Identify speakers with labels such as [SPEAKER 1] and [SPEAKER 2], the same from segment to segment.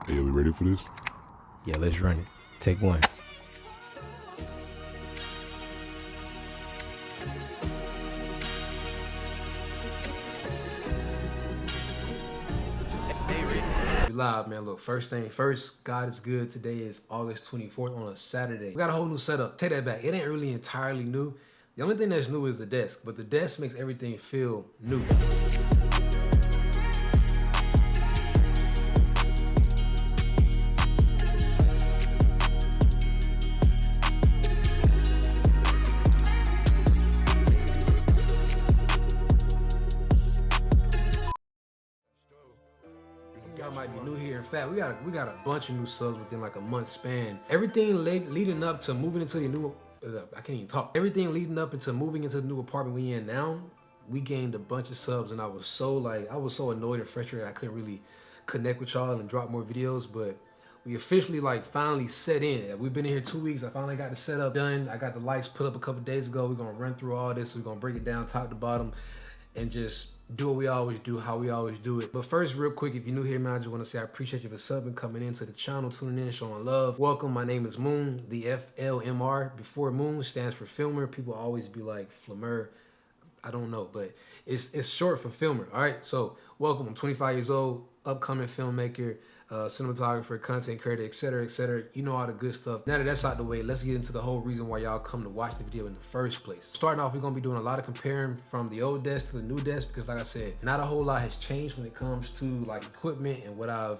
[SPEAKER 1] Hey, are we ready for this?
[SPEAKER 2] Yeah, let's run it. Take one. We live, man. Look, first thing first, God is good. Today is August 24th on a Saturday. We got a whole new setup. Take that back. It ain't really entirely new. The only thing that's new is the desk, but the desk makes everything feel new. Y'all might be new here. In fact, we got a bunch of new subs within like a month span. Everything leading up to moving into the new I can't even talk. Everything leading up into moving into the new apartment we in now, we gained a bunch of subs, and I was so annoyed and frustrated I couldn't really connect with y'all and drop more videos. But we officially finally set in. We've been in here 2 weeks. I finally got the setup done. I got the lights put up a couple days ago. We're gonna run through all this. We're gonna break it down top to bottom and just do what we always do, how we always do it. But first, real quick, if you're new here, man, I just want to say I appreciate you for subbing, coming into the channel, tuning in, showing love. Welcome, my name is Moon, the FLMR. Before Moon stands for filmer. People always be like flamer. I don't know, but it's short for filmer. All right, so welcome. I'm 25 years old, upcoming filmmaker, cinematographer, content creator, etc., etc. You know all the good stuff. Now that that's out the way, let's get into the whole reason why y'all come to watch the video in the first place. Starting off, we're gonna be doing a lot of comparing from the old desk to the new desk because, like I said, not a whole lot has changed when it comes to like equipment and what I've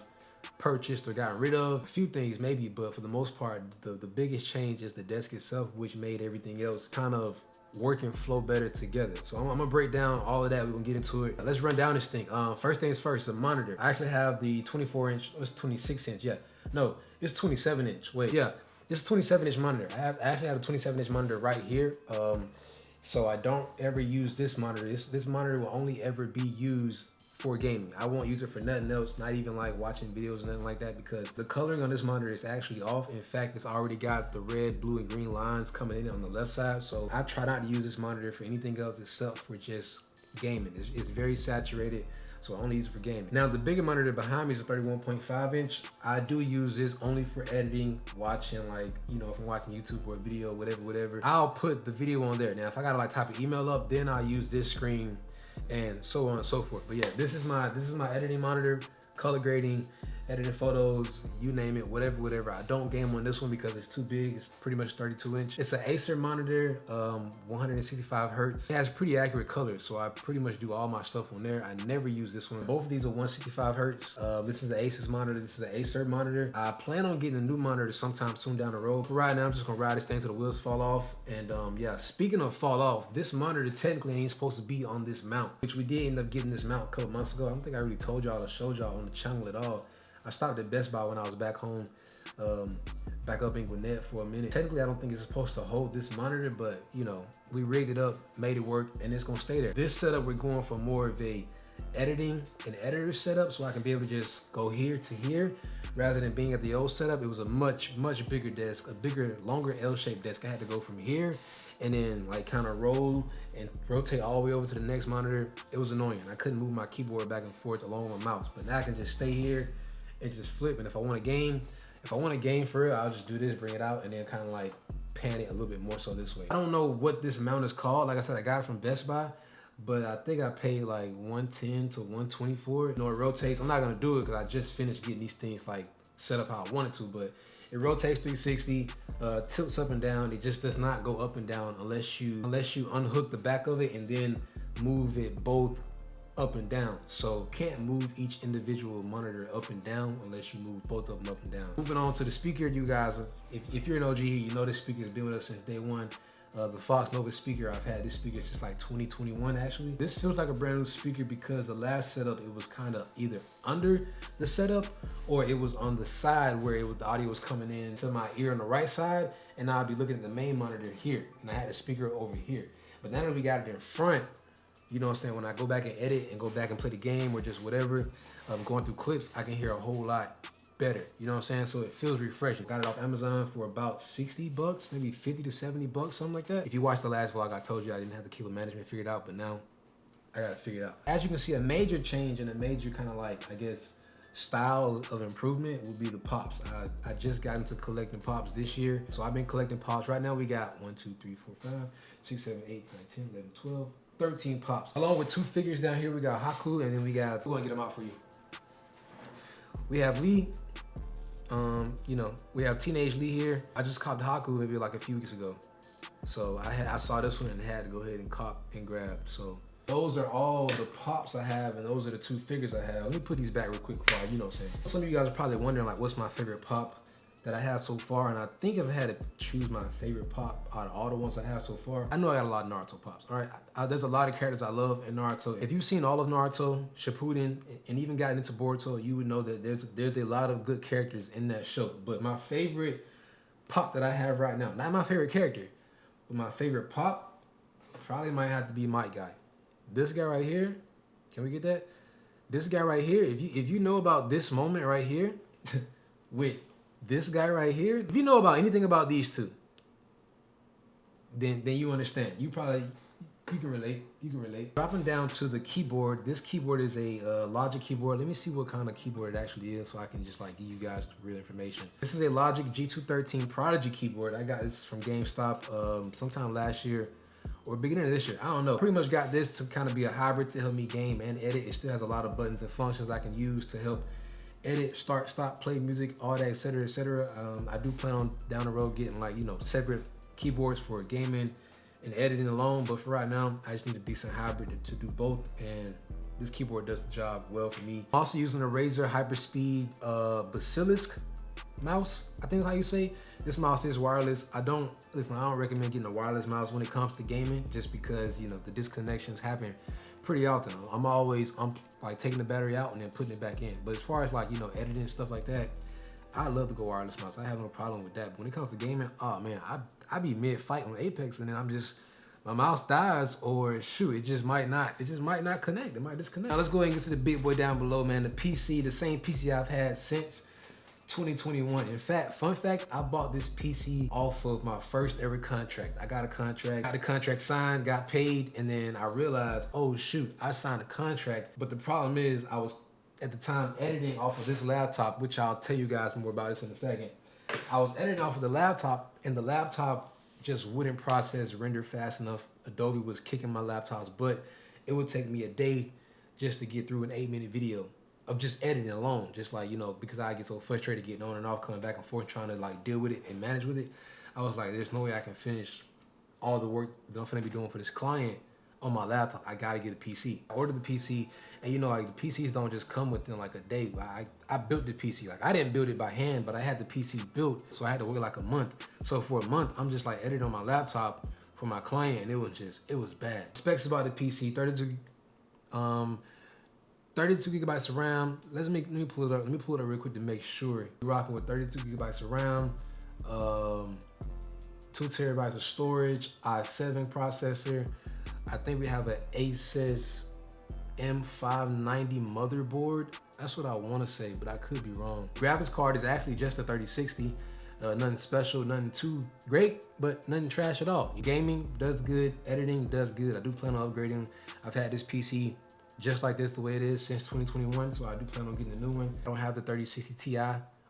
[SPEAKER 2] purchased or gotten rid of. A few things maybe, but for the most part, the biggest change is the desk itself, which made everything else kind of work and flow better together. So I'm gonna break down all of that. We're gonna get into it. Let's run down this thing. First things first, the monitor. I actually have the 24 inch, it's 26 inch, yeah. No, it's 27 inch, wait, yeah. It's a 27 inch monitor. I actually have a 27 inch monitor right here. So I don't ever use this monitor. This monitor will only ever be used for gaming. I won't use it for nothing else, not even like watching videos or nothing like that, because the coloring on this monitor is actually off. In fact, it's already got the red, blue, and green lines coming in on the left side. So I try not to use this monitor for anything else except for just gaming. It's very saturated, so I only use it for gaming. Now, the bigger monitor behind me is a 31.5 inch. I do use this only for editing, watching, like, you know, if I'm watching YouTube or a video, whatever. I'll put the video on there. Now, if I gotta like type an email up, then I'll use this screen and so on and so forth. But yeah, this is my editing monitor, color grading, editing photos, you name it, whatever. I don't game on this one because it's too big. It's pretty much 32 inch. It's an Acer monitor, 165 hertz. It has pretty accurate colors, so I pretty much do all my stuff on there. I never use this one. Both of these are 165 hertz. This is the Asus monitor. This is the Acer monitor. I plan on getting a new monitor sometime soon down the road. But right now, I'm just gonna ride this thing till the wheels fall off. And yeah, speaking of fall off, this monitor technically ain't supposed to be on this mount, which we did end up getting this mount a couple months ago. I don't think I really told y'all or showed y'all on the channel at all. I stopped at Best Buy when I was back home, back up in Gwinnett for a minute. Technically, I don't think it's supposed to hold this monitor, but you know, we rigged it up, made it work, and it's gonna stay there. This setup, we're going for more of a editing and editor setup, so I can be able to just go here to here, rather than being at the old setup. It was a much bigger desk, a bigger, longer L-shaped desk. I had to go from here and then like kind of roll and rotate all the way over to the next monitor. It was annoying. I couldn't move my keyboard back and forth along with my mouse, but now I can just stay here and just flip. And if I want to game, for real, I'll just do this, bring it out, and then kind of like pan it a little bit more so this way. I don't know what this mount is called. Like I said, I got it from Best Buy, but I think I paid like 110 to 120 for it. You know, it rotates. I'm not gonna do it because I just finished getting these things like set up how I wanted to, but it rotates 360, tilts up and down. It just does not go up and down unless you unhook the back of it and then move it both up and down. So can't move each individual monitor up and down unless you move both of them up and down. Moving on to the speaker, you guys, if you're an OG here, you know this speaker has been with us since day one. The Fox Nova speaker, I've had this speaker since like 2021 actually. This feels like a brand new speaker because the last setup, it was kind of either under the setup or it was on the side where the audio was coming in to my ear on the right side, and I'd be looking at the main monitor here, and I had the speaker over here. But now that we got it in front, you know what I'm saying, when I go back and edit and go back and play the game or just whatever, going through clips, I can hear a whole lot better. You know what I'm saying? So it feels refreshing. Got it off Amazon for about 60 bucks, maybe 50 to 70 bucks, something like that. If you watched the last vlog, I told you I didn't have the cable management figured out, but now I got it figured out. As you can see, a major change and a major kind of like, I guess, style of improvement would be the pops. I just got into collecting pops this year. So I've been collecting pops. Right now we got 1, 2, 3, 4, 5, 6, 7, 8, 9, 10, 11, 12, 13 pops. Along with 2 figures down here, we got Haku, and then we're gonna get them out for you. We have Lee. You know, we have Teenage Lee here. I just copped Haku maybe like a few weeks ago. So I saw this one and had to go ahead and cop and grab. So those are all the pops I have, and those are the 2 figures I have. Let me put these back real quick before you know what I'm saying. Some of you guys are probably wondering like what's my favorite pop that I have so far, and I think if I had to choose my favorite pop out of all the ones I have so far, I know I got a lot of Naruto pops. All right, there's a lot of characters I love in Naruto. If you've seen all of Naruto, Shippuden, and even gotten into Boruto, you would know that there's a lot of good characters in that show. But my favorite pop that I have right now, not my favorite character, but my favorite pop, probably might have to be Might Guy. This guy right here, can we get that? This guy right here, if you know about this moment right here, with this guy right here, if you know about anything about these two, then you understand. You can relate. You can relate. Dropping down to the keyboard. This keyboard is a Logic keyboard. Let me see what kind of keyboard it actually is, so I can just like give you guys the real information. This is a Logic G213 Prodigy keyboard. I got this from GameStop sometime last year or beginning of this year. I don't know. Pretty much got this to kind of be a hybrid to help me game and edit. It still has a lot of buttons and functions I can use to help edit, start, stop, play music, all that, etc., etc. I do plan on down the road getting like, you know, separate keyboards for gaming and editing alone, but for right now, I just need a decent hybrid to do both, and this keyboard does the job well for me. I'm also using a Razer Hyperspeed Basilisk mouse, I think is how you say. This mouse is wireless. I don't recommend getting a wireless mouse when it comes to gaming, just because, you know, the disconnections happen pretty often. I'm like taking the battery out and then putting it back in. But as far as like, you know, editing and stuff like that, I love to go wireless mouse. I have no problem with that. But when it comes to gaming, oh man, I be mid-fight on Apex and then my mouse dies, or shoot, it just might not connect. It might disconnect. Now let's go ahead and get to the big boy down below, man. The PC, the same PC I've had since 2021. In fact, fun fact, I bought this PC off of my first ever contract. I got the contract signed, got paid, and then I realized, oh shoot, I signed a contract. But the problem is I was at the time editing off of this laptop, which I'll tell you guys more about this in a second. I was editing off of the laptop, and the laptop just wouldn't process render fast enough. Adobe was kicking my laptop's butt. It would take me a day just to get through an 8-minute video of just editing alone, just like, you know, because I get so frustrated getting on and off, coming back and forth, trying to like deal with it and manage with it. I was like, there's no way I can finish all the work that I'm gonna be doing for this client on my laptop. I gotta get a PC. I ordered the PC, and you know, like the PCs don't just come within like a day. I built the PC. Like I didn't build it by hand, but I had the PC built, so I had to wait like a month. So for a month, I'm just like editing on my laptop for my client, and it was bad. Specs about the PC: 32 gigabytes of RAM. Let me pull it up. Let me pull it up real quick to make sure. We're rocking with 32 gigabytes of RAM, 2 terabytes of storage, i7 processor. I think we have an Asus M590 motherboard. That's what I want to say, but I could be wrong. Graphics card is actually just a 3060. Nothing special, nothing too great, but nothing trash at all. Gaming does good, editing does good. I do plan on upgrading. I've had this PC just like this the way it is since 2021, so I do plan on getting a new one. I don't have the 3060 Ti,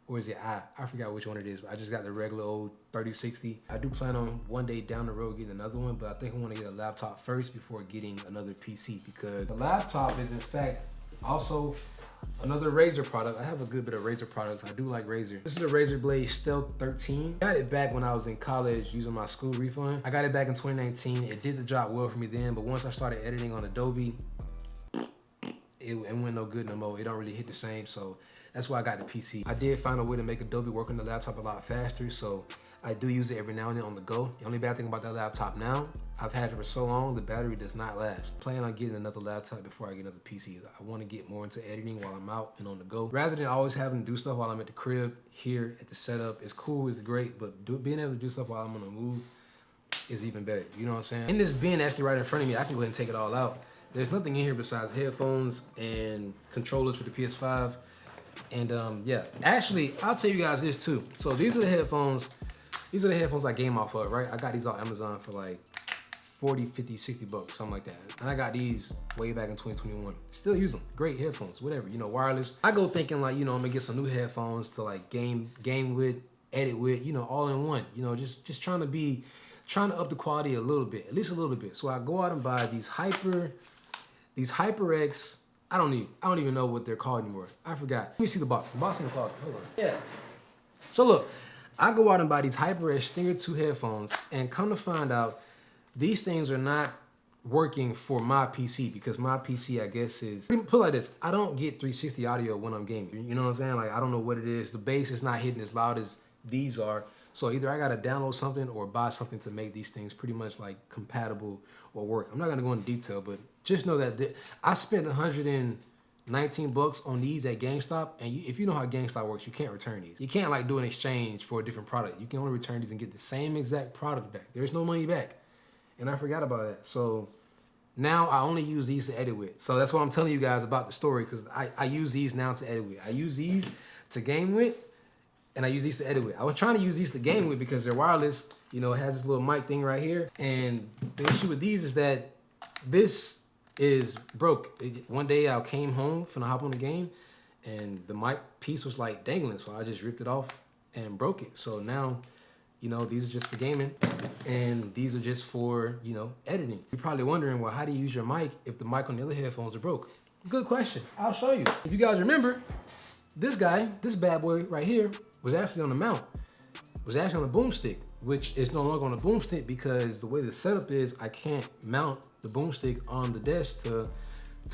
[SPEAKER 2] or is it I forgot which one it is, but I just got the regular old 3060. I do plan on one day down the road getting another one, but I think I want to get a laptop first before getting another PC, because the laptop is in fact also another Razer product. I have a good bit of Razer products. I do like Razer. This is a Razer Blade Stealth 13. I got it back when I was in college using my school refund. I got it back in 2019. It did the job well for me then, but once I started editing on Adobe, it went no good no more. It don't really hit the same, so that's why I got the PC. I did find a way to make Adobe work on the laptop a lot faster, so I do use it every now and then on the go. The only bad thing about that laptop now, I've had it for so long, the battery does not last. Plan on getting another laptop before I get another PC. I want to get more into editing while I'm out and on the go. Rather than always having to do stuff while I'm at the crib, here at the setup, it's cool, it's great, but being able to do stuff while I'm on the move is even better. You know what I'm saying? In this bin actually right in front of me, I can go ahead and take it all out. There's nothing in here besides headphones and controllers for the PS5. And yeah, actually, I'll tell you guys this too. So these are the headphones. These are the headphones I game off of, right? I got these on Amazon for like 40, 50, 60 bucks, something like that. And I got these way back in 2021. Still use them. Great headphones, whatever, you know, wireless. I go thinking like, you know, I'm gonna get some new headphones to like game with, edit with, you know, all in one. You know, just trying to up the quality a little bit, at least a little bit. So I go out and buy these HyperX. I don't even know what they're called anymore. I forgot. Let me see the box. The box in the closet. Hold on. Yeah. So look, I go out and buy these HyperX Stinger 2 headphones, and come to find out, these things are not working for my PC, because my PC, I guess, is, put it like this, I don't get 360 audio when I'm gaming. You know what I'm saying? Like, I don't know what it is. The bass is not hitting as loud as these are. So either I gotta download something or buy something to make these things pretty much like compatible or work. I'm not gonna go into detail, but just know that I spent 119 bucks on these at GameStop, and if you know how GameStop works, you can't return these. You can't like do an exchange for a different product. You can only return these and get the same exact product back. There's no money back. And I forgot about that. So now I only use these to edit with. So that's what I'm telling you guys about the story, because I use these now to edit with. I use these to game with, and I use these to edit with. I was trying to use these to game with because they're wireless. You know, it has this little mic thing right here. And the issue with these is that this is broke. One day I came home, finna hop on the game, and the mic piece was like dangling. So I just ripped it off and broke it. So now, you know, these are just for gaming, and these are just for, you know, editing. You're probably wondering, well, how do you use your mic if the mic on the other headphones are broke? Good question. I'll show you. If you guys remember, this guy, this bad boy right here, was actually on the mount, was actually on the boomstick, which is no longer on the boomstick because the way the setup is, I can't mount the boomstick on the desk to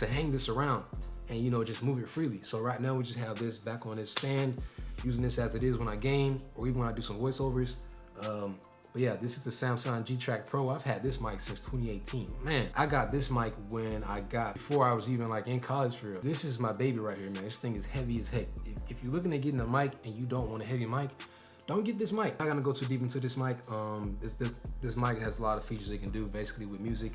[SPEAKER 2] hang this around and, you know, just move it freely. So right now we just have this back on this stand, using this as it is when I game or even when I do some voiceovers. But yeah, this is the Samsung G-Track Pro. I've had this mic since 2018. Man, I got this mic before I was even like in college for real. This is my baby right here, man. This thing is heavy as heck. If you're looking at getting a mic and you don't want a heavy mic, don't get this mic. I'm not gonna go too deep into this mic. This mic has a lot of features it can do, basically with music,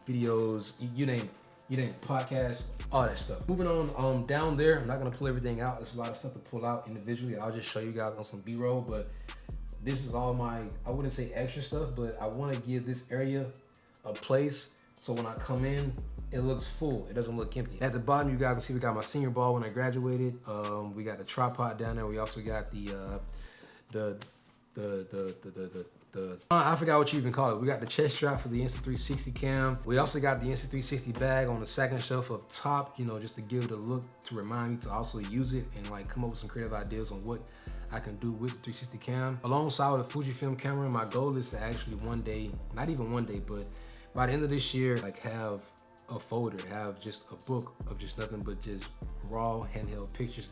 [SPEAKER 2] videos, you name it, podcasts, all that stuff. Moving on, down there, I'm not gonna pull everything out. There's a lot of stuff to pull out individually. I'll just show you guys on some B-roll, but this is all my, I wouldn't say extra stuff, but I wanna give this area a place so when I come in, it looks full. It doesn't look empty. At the bottom, you guys can see we got my senior ball when I graduated. We got the tripod down there. We also got I forgot what you even call it. We got the chest strap for the Insta360 cam. We also got the Insta360 bag on the second shelf up top, you know, just to give it a look, to remind me to also use it and like come up with some creative ideas on what I can do with the 360 cam. Alongside with the Fujifilm camera, my goal is to actually one day, not even one day, but by the end of this year, like have a folder, have just a book of just nothing but just raw handheld pictures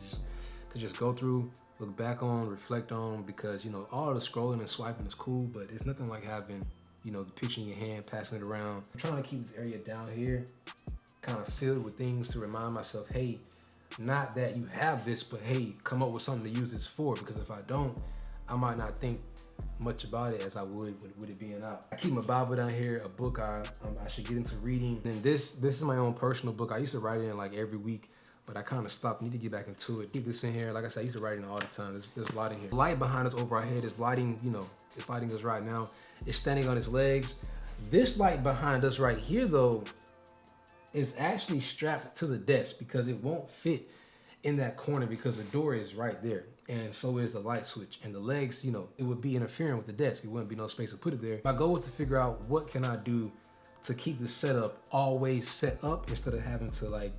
[SPEAKER 2] to just go through, look back on, reflect on, because, you know, all the scrolling and swiping is cool, but it's nothing like having, you know, the picture in your hand, passing it around. I'm trying to keep this area down here kind of filled with things to remind myself, hey, not that you have this, but hey, come up with something to use this for, because if I don't, I might not think much about it as I would with it being out. I keep my Bible down here, a book I should get into reading. And this is my own personal book. I used to write it in like every week, but I kind of stopped. Need to get back into it. Keep this in here. Like I said, I used to write it in all the time. There's light in here. The light behind us over our head is lighting, you know, it's lighting us right now. It's standing on its legs. This light behind us right here though is actually strapped to the desk because it won't fit in that corner because the door is right there. And so is the light switch. And the legs, you know, it would be interfering with the desk. It wouldn't be no space to put it there. My goal is to figure out what can I do to keep the setup always set up instead of having to like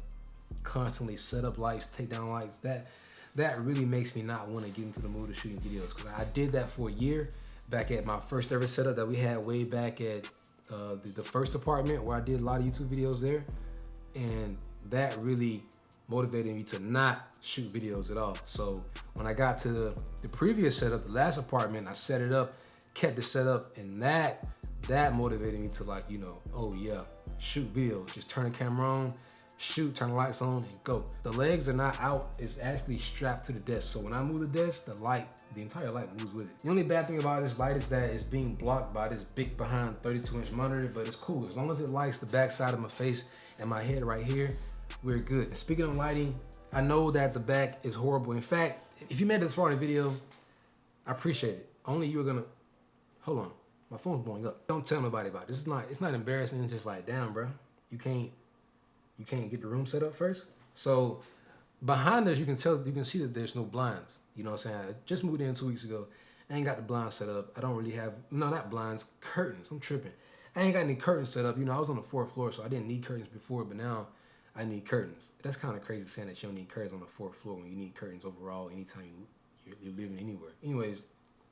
[SPEAKER 2] constantly set up lights, take down lights. That really makes me not want to get into the mood of shooting videos, because I did that for a year back at my first ever setup that we had way back at the first apartment where I did a lot of YouTube videos there. And that really motivated me to not shoot videos at all. So when I got to the previous setup, the last apartment, I set it up, kept it set up, and that motivated me to like, you know, oh yeah, shoot videos, just turn the camera on, shoot, turn the lights on, and go. The legs are not out, it's actually strapped to the desk. So when I move the desk, the entire light moves with it. The only bad thing about this light is that it's being blocked by this big behind 32-inch monitor, but it's cool. As long as it lights the back side of my face and my head right here, we're good. Speaking of lighting, I know that the back is horrible. In fact, if you made this far in the video, I appreciate it. Only you are gonna, hold on. My phone's blowing up. Don't tell nobody about it. It's not embarrassing. It's just like, damn, bro. You can't get the room set up first? So behind us, you can see that there's no blinds. You know what I'm saying? I just moved in 2 weeks ago. I ain't got the blinds set up. I don't really have, no, not blinds, curtains. I'm tripping. I ain't got any curtains set up. You know, I was on the 4th floor, so I didn't need curtains before, but now I need curtains. That's kind of crazy saying that you don't need curtains on the 4th floor when you need curtains overall anytime you're living anywhere. Anyways,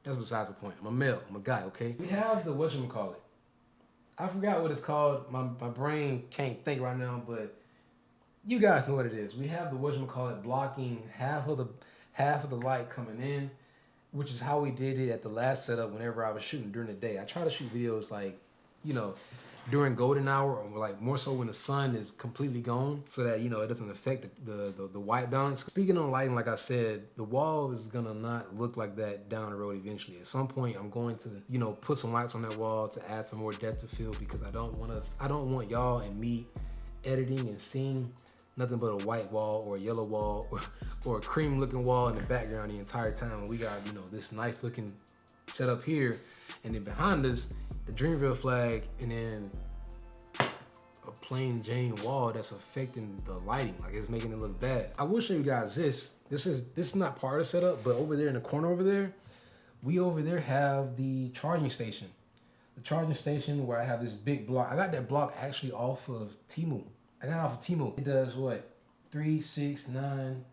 [SPEAKER 2] that's besides the point. I'm a male. I'm a guy, okay? We have the whatchamacallit. I forgot what it's called. My brain can't think right now, but you guys know what it is. We have the whatchamacallit blocking half of the light coming in, which is how we did it at the last setup whenever I was shooting during the day. I try to shoot videos like, you know, during golden hour, or like more so when the sun is completely gone, so that, you know, it doesn't affect the white balance. Speaking on lighting, like I said, the wall is gonna not look like that down the road eventually. At some point, I'm going to, you know, put some lights on that wall to add some more depth of field, because I don't want y'all and me editing and seeing nothing but a white wall or a yellow wall or a cream looking wall in the background the entire time. And we got, you know, this nice looking setup here, and then behind us, the Dreamville flag, and then a plain Jane wall that's affecting the lighting. Like, it's making it look bad. I will show you guys this. This is not part of the setup, but over there in the corner over there, we over there have the charging station. The charging station where I have this big block. I got that block actually off of Temu. I got it off of Temu. It does what? 3, 6, 9,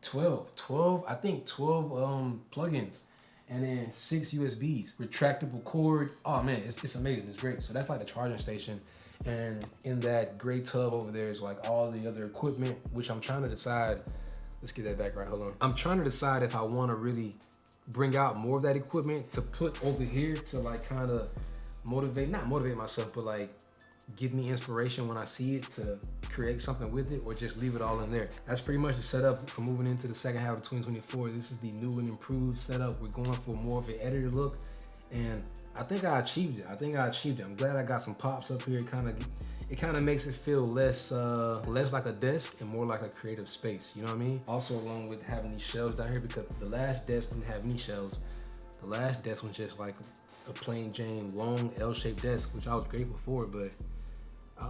[SPEAKER 2] 12. 12, I think 12 plugins. And then 6 USBs, retractable cord. Oh man, it's amazing, it's great. So that's like the charging station. And in that gray tub over there is like all the other equipment, which I'm trying to decide. Let's get that back right, hold on. I'm trying to decide if I wanna really bring out more of that equipment to put over here to like kind of not motivate myself, but like give me inspiration when I see it to create something with it, or just leave it all in there. That's pretty much the setup for moving into the second half of 2024. This is the new and improved setup. We're going for more of an edited look, and I think I achieved it. I'm glad I got some pops up here. It kind of makes it feel less like a desk and more like a creative space. You know what I mean? Also, along with having these shelves down here, because the last desk didn't have any shelves. The last desk was just like a plain Jane long L-shaped desk, which I was grateful for, but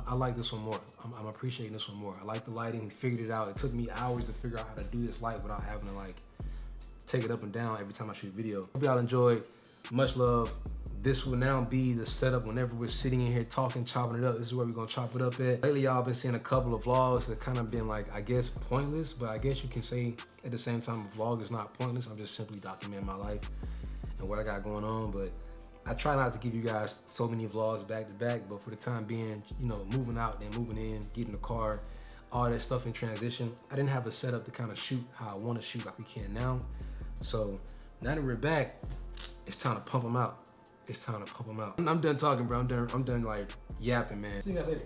[SPEAKER 2] I like this one more. I'm appreciating this one more. I like the lighting, figured it out. It took me hours to figure out how to do this light without having to like take it up and down every time I shoot a video. Hope y'all enjoyed. Much love. This will now be the setup whenever we're sitting in here talking, chopping it up. This is where we're gonna chop it up at. Lately, y'all been seeing a couple of vlogs that kind of been like, I guess, pointless, but I guess you can say at the same time a vlog is not pointless. I'm just simply documenting my life and what I got going on. But I try not to give you guys so many vlogs back to back, but for the time being, you know, moving out, then moving in, getting the car, all that stuff in transition, I didn't have a setup to kind of shoot how I want to shoot like we can now. So now that we're back, it's time to pump them out. I'm done talking, bro. I'm done like yapping, man. See you guys later.